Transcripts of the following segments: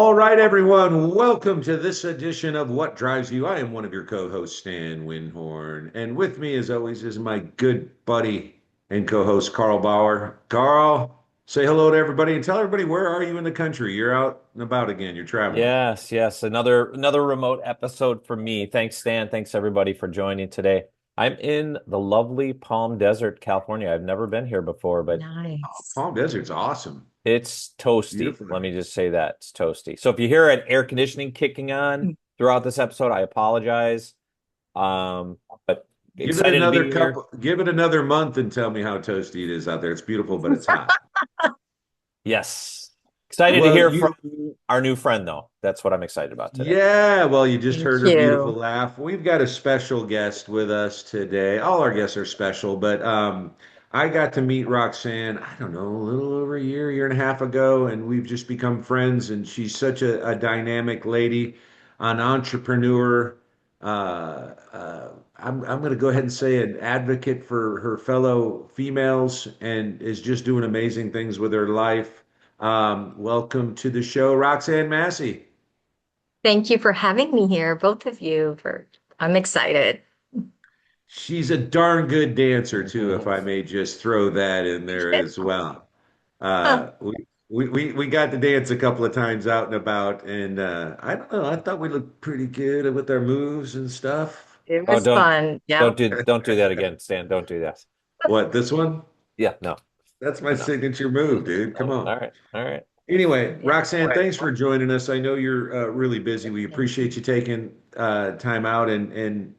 All right, everyone, welcome to this edition of What Drives You. I am one of your co-hosts, Stan Winhorn, and with me, as always, is my good buddy and co-host, Carl Bauer. Carl, say hello to everybody and tell everybody where are you in the country? You're out and about again. You're traveling. Yes, yes. Another remote episode for me. Thanks, Stan. Thanks everybody for joining today. I'm in the lovely Palm Desert, California. I've never been here before, but Nice. Palm Desert's awesome. it's toasty. Beautiful Let area. me just say that it's toasty. So if you hear an air conditioning kicking on throughout this episode, I apologize. But excited to be here. Give it another month and tell me how toasty it is out there. It's beautiful, but it's hot. Yes. Excited to Well, hear from you our new friend, though. That's what I'm excited about today. Yeah, well, you just Thank heard her beautiful you. laugh. We've got a special guest with us today. All our guests are special, but I got to meet Roxanne, I don't know, a little over a year and a half ago, and we've just become friends. And she's such a dynamic lady, an entrepreneur. I'm going to go ahead and say an advocate for her fellow females, and is just doing amazing things with her life. Welcome to the show, Roxanne Massey. Thank you for having me here, both of you. I'm excited. She's a darn good dancer too, if Mhm. I may just throw that in there as well. Huh. Uh, we, we got to dance a couple of times out and about, and I don't know. I thought we looked pretty good with our moves and stuff. It Oh, was fun. Yeah. don't do that again, Stan. Don't do that. What, this one? Yeah, no, That's my no. signature move, dude. Come Oh, on. all right, all right. Anyway, Yeah. Roxanne, thanks for joining us. I know you're really busy. We Thank you. appreciate you taking time out, and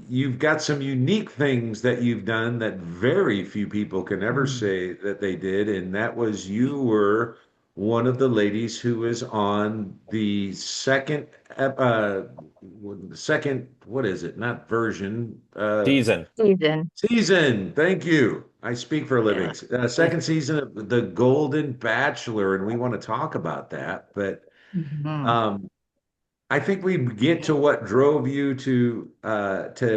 you've got some unique things that you've done that very few people can ever Mm. say that they did, and that was you were one of the ladies who was on the second, what is it? Not version, Season. Season. season. Thank you. I speak for a living. Yeah. Second season of The Golden Bachelor, and we want to talk about that. But Mhm. um, I think we get to what drove you to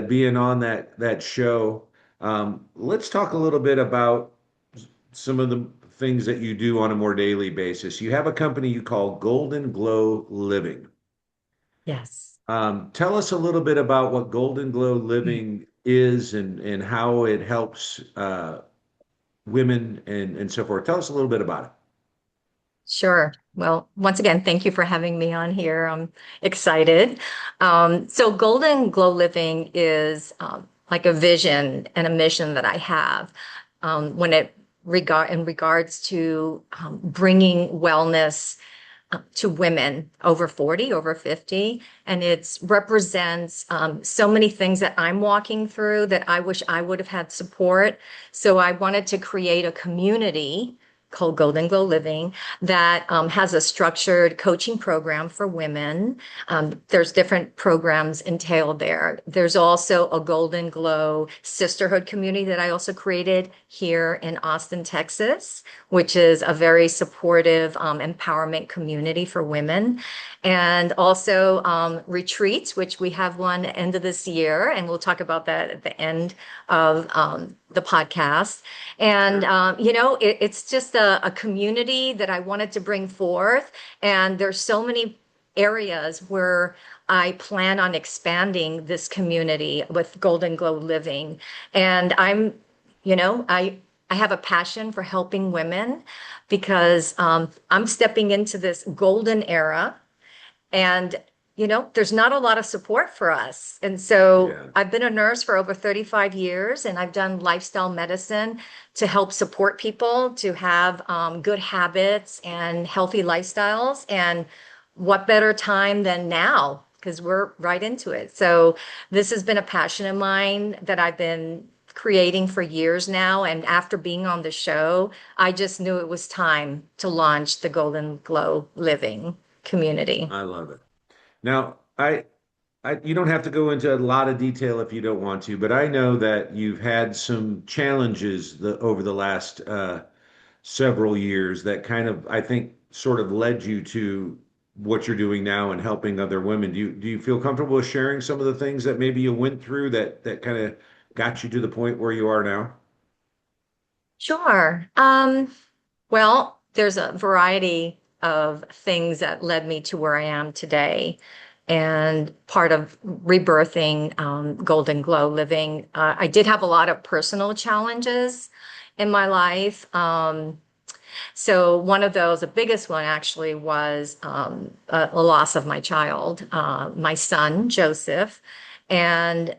being on that show. Let's talk a little bit about some of the things that you do on a more daily basis. You have a company you call Golden Glow Living. Yes. Tell us a little bit about what Golden Glow Living is and how it helps women and so forth. Tell us a little bit about it. Sure. Well, once again, thank you for having me on here. I'm excited. So Golden Glow Living is like a vision and a mission that I have when it in regards to bringing wellness to women over 40, over 50. And it represents so many things that I'm walking through that I wish I would have had support. So I wanted to create a community called Golden Glow Living that has a structured coaching program for women. There's different programs entailed there. There's also a Golden Glow sisterhood community that I also created here in Austin, Texas, which is a very supportive empowerment community for women. And also retreats, which we have one end of this year, and we'll talk about that at the end of the podcast. And, Sure. it's just a community that I wanted to bring forth. And there's so many areas where I plan on expanding this community with Golden Glow Living. And I have a passion for helping women because I'm stepping into this golden era and there's not a lot of support for us. And so Yeah, I've been a nurse for over 35 years and I've done lifestyle medicine to help support people to have good habits and healthy lifestyles. And what better time than now? Because we're right into it. So this has been a passion of mine that I've been creating for years now. And after being on the show, I just knew it was time to launch the Golden Glow Living community. I love it. Now, you don't have to go into a lot of detail if you don't want to, but I know that you've had some challenges over the last several years that kind of, I think, sort of led you to what you're doing now and helping other women. Do you feel comfortable with sharing some of the things that maybe you went through that kind of got you to the point where you are now? Sure. Well, there's a variety of things that led me to where I am today. And part of rebirthing Golden Glow Living, I did have a lot of personal challenges in my life. So one of those, the biggest one actually was a loss of my child, my son, Joseph. And,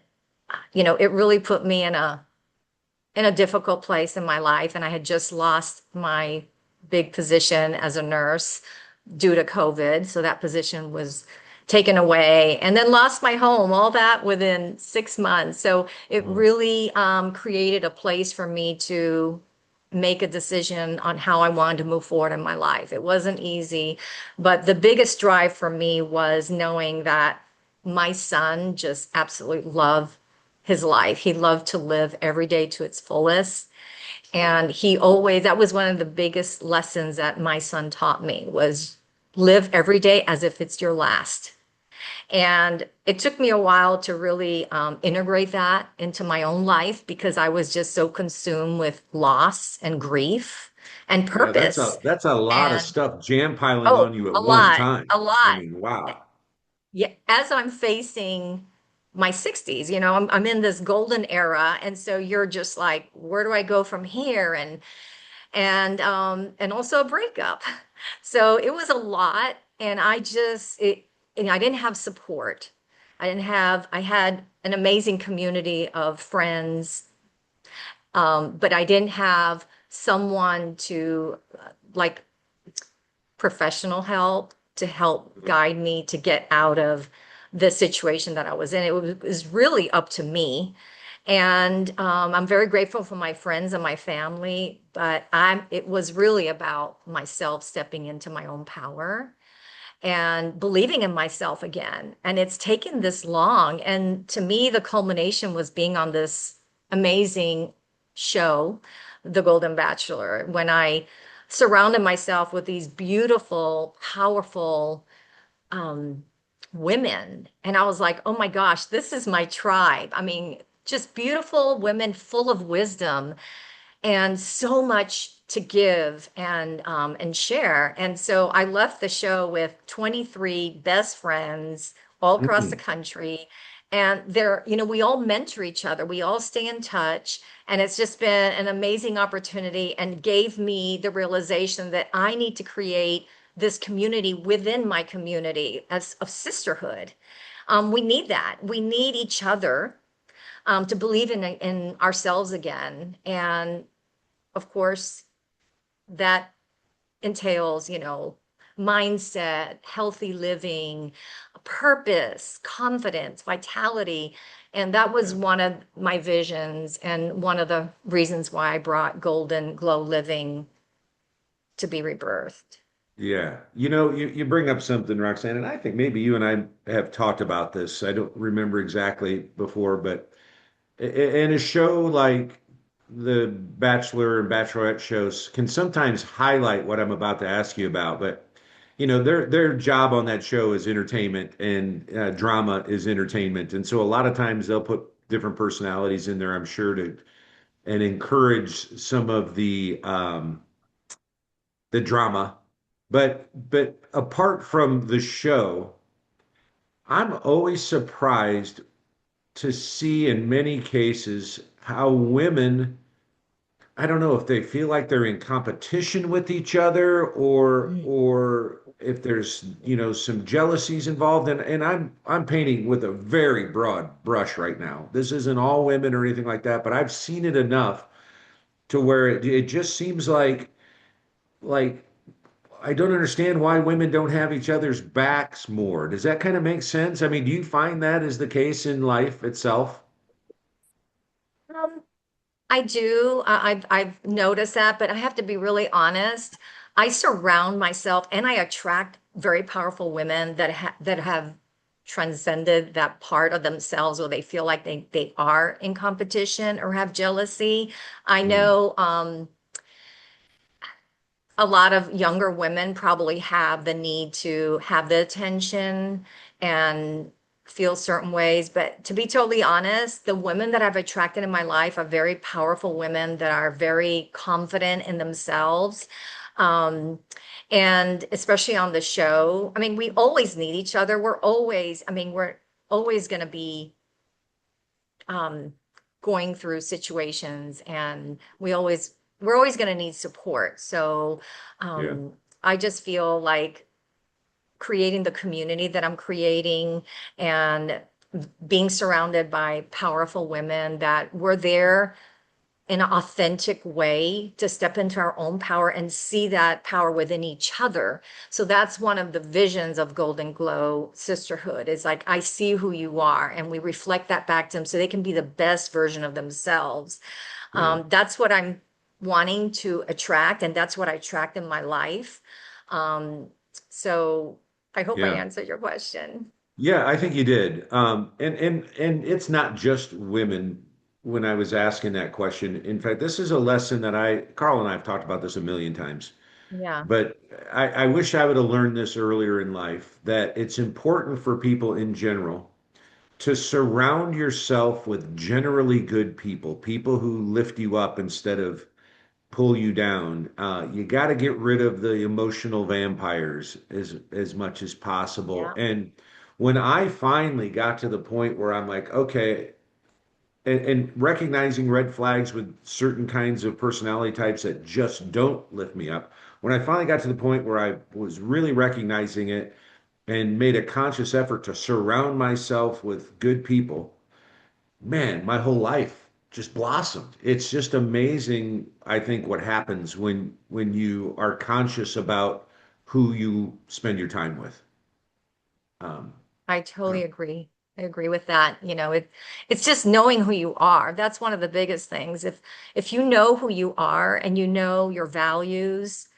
it really put me in a difficult place in my life. And I had just lost my big position as a nurse due to COVID. So that position was taken away and then lost my home, all that within 6 months. So it Oh, really created a place for me to make a decision on how I wanted to move forward in my life. It wasn't easy, but the biggest drive for me was knowing that my son just absolutely loved his life. He loved to live every day to its fullest. And that was one of the biggest lessons that my son taught me was live every day as if it's your last. And it took me a while to really integrate that into my own life because I was just so consumed with loss and grief and yeah, purpose. that's a lot of And stuff jam piling oh, on you at a one lot, time. a I lot. mean, wow. Yeah, as I'm facing my 60s, I'm in this golden era. And so you're just like, where do I go from here? And also a breakup. So it was a lot, and I didn't have support. I had an amazing community of friends, but I didn't have someone to like professional help to help guide me to get out of the situation that I was in. It was really up to me. And I'm very grateful for my friends and my family, but it was really about myself stepping into my own power and believing in myself again. And it's taken this long. And to me, the culmination was being on this amazing show, The Golden Bachelor, when I surrounded myself with these beautiful, powerful um, women. And I was like, oh my gosh, this is my tribe. I mean, just beautiful women full of wisdom and so much to give and share. And so I left the show with 23 best friends all across the Mm. country. And we all mentor each other. We all stay in touch. And it's just been an amazing opportunity and gave me the realization that I need to create this community within my community as of sisterhood. We need that. We need each other to believe in ourselves again. And of course, that entails, mindset, healthy living, purpose, confidence, vitality. And that was Yeah. one of my visions and one of the reasons why I brought Golden Glow Living to be rebirthed. Yeah. You bring up something, Roxanne, and I think maybe you and I have talked about this. I don't remember exactly before, but in a show like the Bachelor and Bachelorette shows can sometimes highlight what I'm about to ask you about, but their job on that show is entertainment and drama is entertainment. And so a lot of times they'll put different personalities in there, I'm sure, to and encourage some of the drama. But apart from the show, I'm always surprised to see in many cases how women, I don't know if they feel like they're in competition with each other Mm. or if there's, some jealousies involved. And I'm painting with a very broad brush right now. This isn't all women or anything like that, but I've seen it enough to where it just seems like I don't understand why women don't have each other's backs more. Does that kind of make sense? I mean, do you find that is the case in life itself? Um, I do. I've noticed that, but I have to be really honest. I surround myself and I attract very powerful women that have transcended that part of themselves where they feel like they are in competition or have jealousy. I Mm, know a lot of younger women probably have the need to have the attention and feel certain ways. But to be totally honest, the women that I've attracted in my life are very powerful women that are very confident in themselves. Um, and especially on the show, I mean, we always need each other. We're always going to be um, going through situations, and we're always going to need support. So Yeah. I just feel like creating the community that I'm creating and being surrounded by powerful women that were there in an authentic way to step into our own power and see that power within each other. So that's one of the visions of Golden Glow Sisterhood is like, I see who you are, and we reflect that back to them so they can be the best version of themselves. Yeah. That's what I'm wanting to attract, and that's what I attract in my life. Um, so I hope I Yeah. answered your question. Yeah, I think you did. And it's not just women when I was asking that question. In fact, this is a lesson that Carl and I have talked about this a million times, Yeah, but I wish I would have learned this earlier in life, that it's important for people in general to surround yourself with generally good people, people who lift you up instead of pull you down. You got to get rid of the emotional vampires as much as possible. yeah, And when I finally got to the point where I'm like, okay, and recognizing red flags with certain kinds of personality types that just don't lift me up. When I finally got to the point where I was really recognizing it and made a conscious effort to surround myself with good people, man, my whole life just blossomed. It's just amazing, I think, what happens when you are conscious about who you spend your time with. Um, I totally agree. I agree with that. It's just knowing who you are. That's one of the biggest things. If you know who you are and you know your values,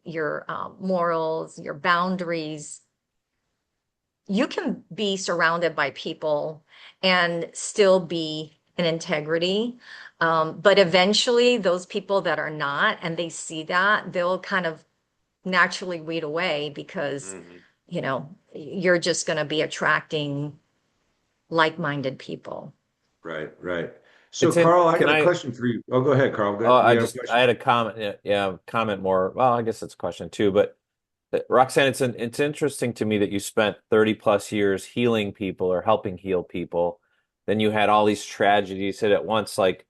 your morals, your boundaries, you can be surrounded by people and still be in integrity. But eventually, those people that are not, and they see that, they'll kind of naturally weed away because, Mhm. you're just going to be attracting like-minded people. Right, right. So, It's in, Carl, I can got a I, question for you. Oh, go ahead, Carl. oh, You have a I question? had a comment, yeah, yeah, comment more. Well, I guess it's a question too, but Roxanne, it's interesting to me that you spent 30 plus years healing people or helping heal people. Then you had all these tragedies hit at once. Like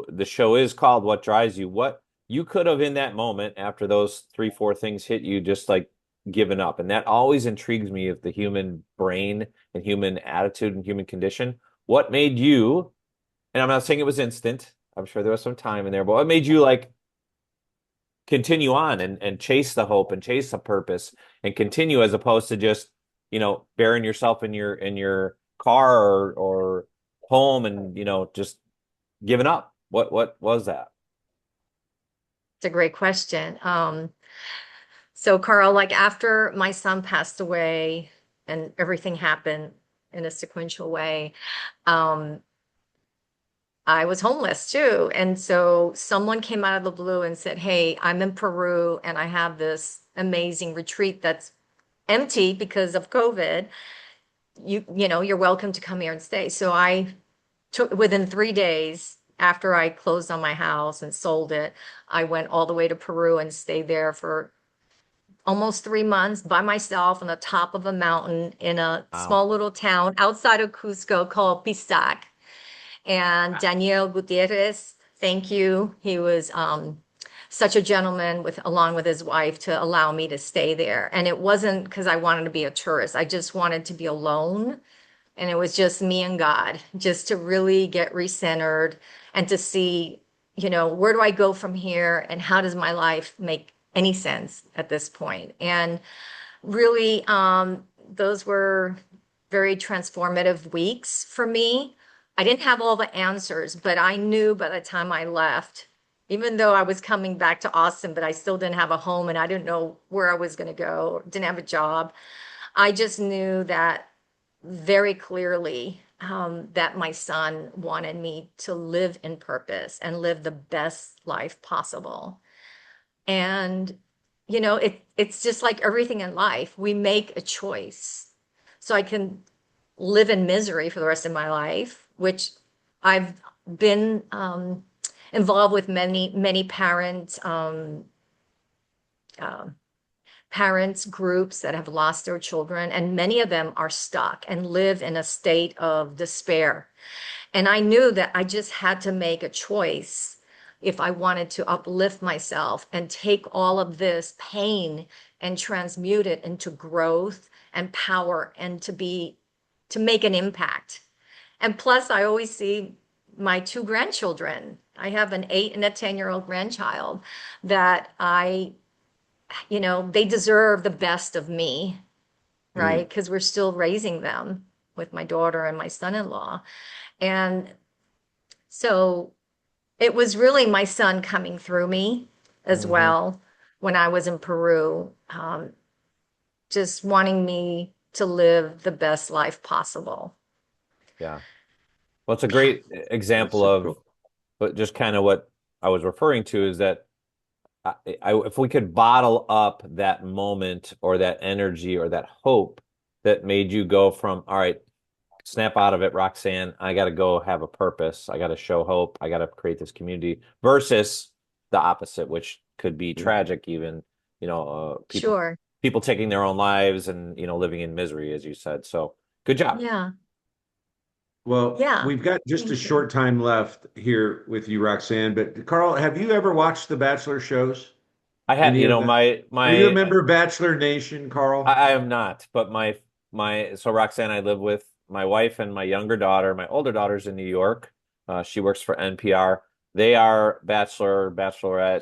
the show is called What Drives You. What you could have in that moment after those three, four things hit you, just like given up. And that always intrigues me of the human brain and human attitude and human condition. What made you, and I'm not saying it was instant. I'm sure there was some time in there, but what made you like continue on and chase the hope and chase the purpose and continue as opposed to just burying yourself in your car or home and just giving up? What was that? It's a great question. So Carl, like after my son passed away and everything happened in a sequential way, um, I was homeless too. And so someone came out of the blue and said, "Hey, I'm in Peru and I have this amazing retreat that's empty because of COVID. You're welcome to come here and stay." So I took within 3 days after I closed on my house and sold it, I went all the way to Peru and stayed there for almost 3 months by myself on the top of a mountain in a Wow. small little town outside of Cusco called Pisac. And Daniel Gutierrez, thank you. He was such a gentleman along with his wife to allow me to stay there. And it wasn't because I wanted to be a tourist. I just wanted to be alone. And it was just me and God, just to really get recentered and to see, where do I go from here and how does my life make any sense at this point? And really, those were very transformative weeks for me. I didn't have all the answers, but I knew by the time I left, even though I was coming back to Austin, but I still didn't have a home and I didn't know where I was going to go, didn't have a job. I just knew that very clearly that my son wanted me to live in purpose and live the best life possible. And it's just like everything in life. We make a choice. So I can live in misery for the rest of my life, which I've been involved with many, many parent um, parents groups that have lost their children, and many of them are stuck and live in a state of despair. And I knew that I just had to make a choice if I wanted to uplift myself and take all of this pain and transmute it into growth and power and to make an impact. And plus, I always see my two grandchildren. I have an 8 and a 10-year-old grandchild that they deserve the best of me, right? Mm. Because we're still raising them with my daughter and my son-in-law. And so it was really my son coming through me as Hmm. well when I was in Peru, just wanting me to live the best life possible. Yeah. Well, it's a Yeah. great That's example so of, cool. but just kind of what I was referring to is that if we could bottle up that moment or that energy or that hope that made you go from, all right, snap out of it, Roxanne, I got to go have a purpose. I got to show hope. I got to create this community versus the opposite, which could be Yeah. tragic even, Sure. people taking their own lives and, living in misery, as you said. So good job. Yeah. Well, Yeah. we've got just a Thank you. short time left here with you, Roxanne. But Carl, have you ever watched the Bachelor shows? I had, Any of them? Are you a my member of Bachelor Nation, Carl? I am not, but so Roxanne, I live with my wife and my younger daughter. My older daughter's in New York. She works for NPR. They are bachelorette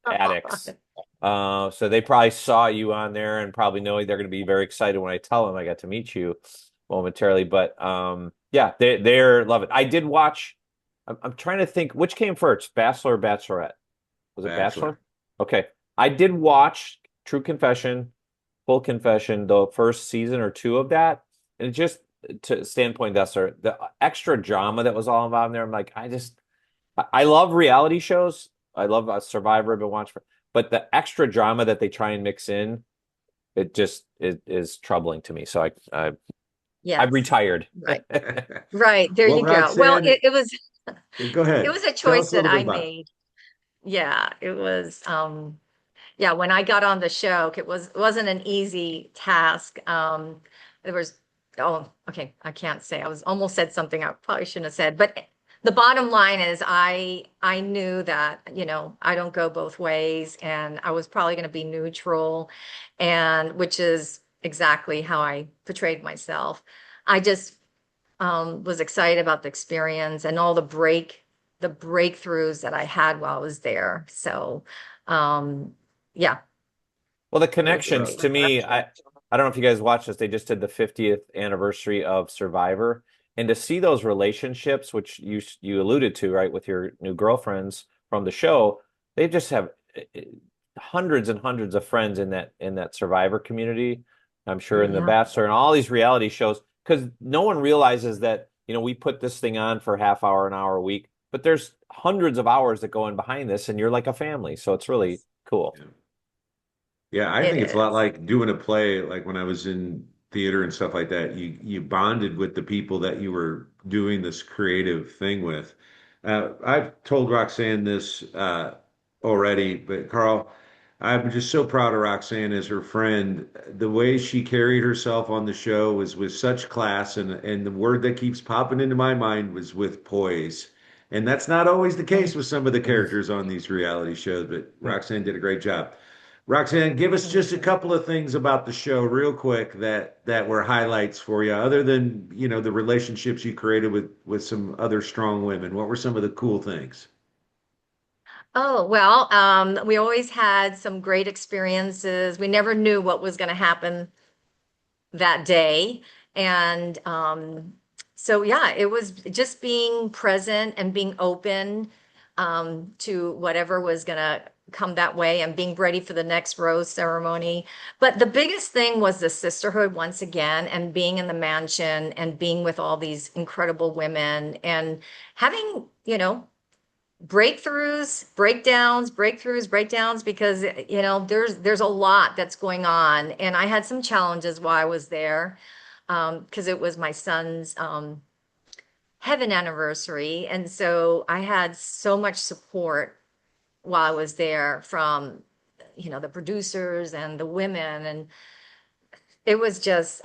addicts. So they probably saw you on there and probably know they're going to be very excited when I tell them I got to meet you momentarily. But yeah, they're love it. I did watch. I'm trying to think which came first, Bachelor or Bachelorette. Was it Bachelor. Bachelor? Okay, I did watch True Confession, Full Confession, the first season or two of that, and it just to standpoint that's the extra drama that was all involved in there. I'm like, I love reality shows. I love Survivor. I've been watching, but the extra drama that they try and mix in, it is troubling to me. So I've Yes. retired. Right. Right. There Well, you go. Well, Roxanne, it go ahead. was a Tell choice us a that little bit I about it. made. Yeah, it was yeah, when I got on the show, it wasn't an easy task. There was oh, okay, I can't say. I was almost said something I probably shouldn't have said, but the bottom line is I knew that, I don't go both ways and I was probably going to be neutral, and which is exactly how I portrayed myself. I just was excited about the experience and all the breakthroughs that I had while I was there. So, um, yeah, Well, the it was connections great. to me, I don't know if you guys watched this. They just did the 50th anniversary of Survivor, and to see those relationships, which you alluded to, right, with your new girlfriends from the show, they just have hundreds and hundreds of friends in that Survivor community. I'm sure in The Yeah. Bachelor and all these reality shows, because no one realizes that, we put this thing on for half hour, an hour a week, but there's hundreds of hours that go in behind this, and you're like a family. So it's really cool. Yeah. Yeah, I It think it's a lot is. like doing a play, like when I was in theater and stuff like that. You bonded with the people that you were doing this creative thing with. I've told Roxanne this already, but Carl, I'm just so proud of Roxanne as her friend. The way she carried herself on the show was with such class, and the word that keeps popping into my mind was with poise. And that's not always the case Thank with some of the you. characters on these reality shows, but Roxanne did a great job. Roxanne, give us Thank just a you. couple of things about the show real quick that were highlights for you, other than, the relationships you created with some other strong women. What were some of the cool things? Oh, well, we always had some great experiences. We never knew what was going to happen that day. And so, yeah, it was just being present and being open to whatever was going to come that way and being ready for the next rose ceremony. But the biggest thing was the sisterhood once again, and being in the mansion and being with all these incredible women and having, breakthroughs, because there's a lot that's going on, and I had some challenges while I was there, because it was my son's heaven anniversary, and so I had so much support while I was there from the producers and the women. And it was just,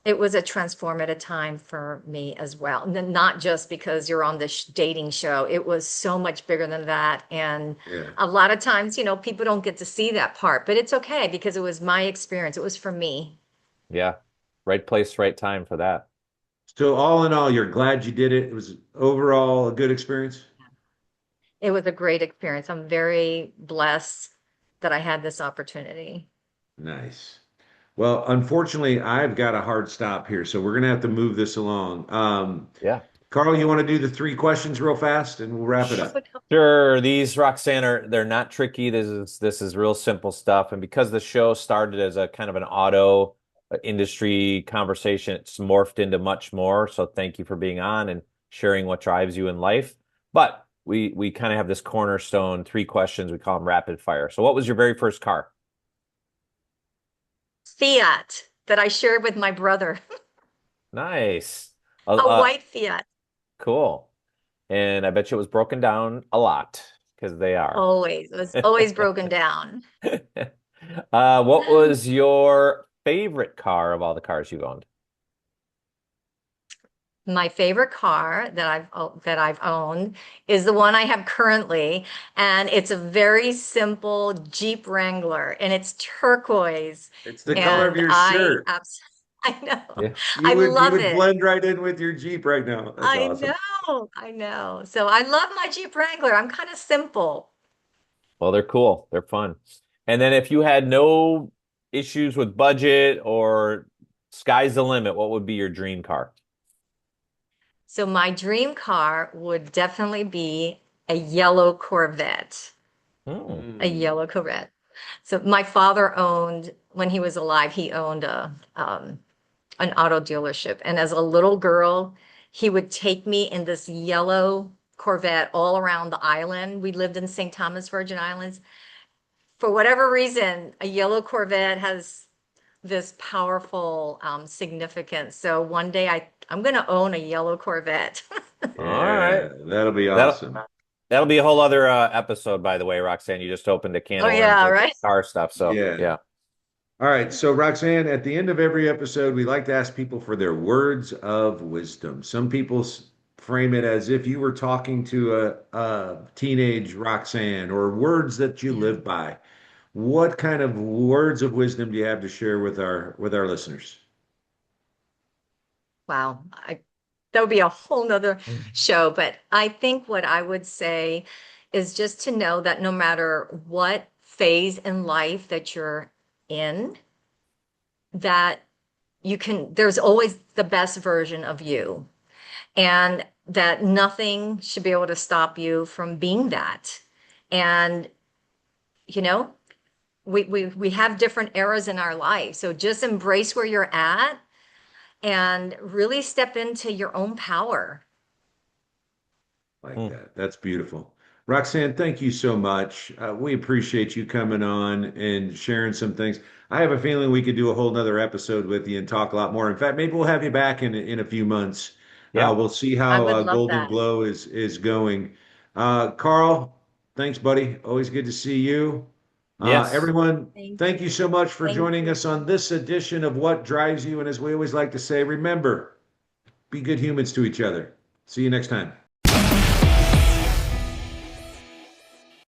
it was a transformative time for me as well. Not just because you're on this dating show, it was so much bigger than that. And Yeah. a lot of times, people don't get to see that part, but it's okay because it was my experience. It was for me. Yeah. Right place, right time for that. So all in all, you're glad you did it. It was overall a good experience. It was a great experience. I'm very blessed that I had this opportunity. Nice. Well, unfortunately, I've got a hard stop here, so we're gonna have to move this along. Yeah. Carl, you want to do the three questions real fast, and we'll wrap it up. Sure, these Roxanne they're not tricky. This is real simple stuff. And because the show started as a kind of an auto industry conversation, it's morphed into much more. So thank you for being on and sharing what drives you in life. But we kind of have this cornerstone three questions. We call them rapid fire. So what was your very first car? Fiat that I shared with my brother, Nice. a white Fiat. Cool. And I bet you it was broken down a lot because they are. Always. It was always broken down. What was your favorite car of all the cars you've owned? My favorite car that I've owned is the one I have currently, and it's a very simple Jeep Wrangler, and it's turquoise, It's the color of and your shirt. I know, Yeah. I You love would it. blend right in with your Jeep right now. That's awesome. I know. So I love my Jeep Wrangler. I'm kind of simple. Well, they're cool. They're fun. And then if you had no issues with budget or sky's the limit, what would be your dream car? So my dream car would definitely be a yellow Corvette. Hmm. A Mm. yellow Corvette. So my father owned, when he was alive, he owned an auto dealership. And as a little girl, he would take me in this yellow Corvette all around the island. We lived in St. Thomas, Virgin Islands. For whatever reason, a yellow Corvette has this powerful significance. So one day I'm going to own a yellow Corvette. All right. Yeah, that'll be That'll awesome. that'll be a whole other episode, by the way, Roxanne. You just opened a can Oh of worms yeah, with right. car stuff. So Yeah. yeah. All right. So, Roxanne, at the end of every episode, we like to ask people for their words of wisdom. Some people frame it as if you were talking to a teenage Roxanne or words that you Yeah. live by. What kind of words of wisdom do you have to share with our listeners? Wow. That would be a whole nother show. But I think what I would say is just to know that no matter what phase in life that you're in, that there's always the best version of you, and that nothing should be able to stop you from being that. And, you know, we have different eras in our life. So just embrace where you're at and really step into your own power. Like Hmm. that. That's beautiful. Roxanne, thank you so much. We appreciate you coming on and sharing some things. I have a feeling we could do a whole nother episode with you and talk a lot more. In fact, maybe we'll have you back in a few months. Yeah. We'll see I how would love Golden that. Glow is going. Carl, thanks, buddy. Always good to see you. Yes. Everyone, Thank thank you you. so much for Thank joining you. us on this edition of What Drives You. And as we always like to say, remember, be good humans to each other. See you next time.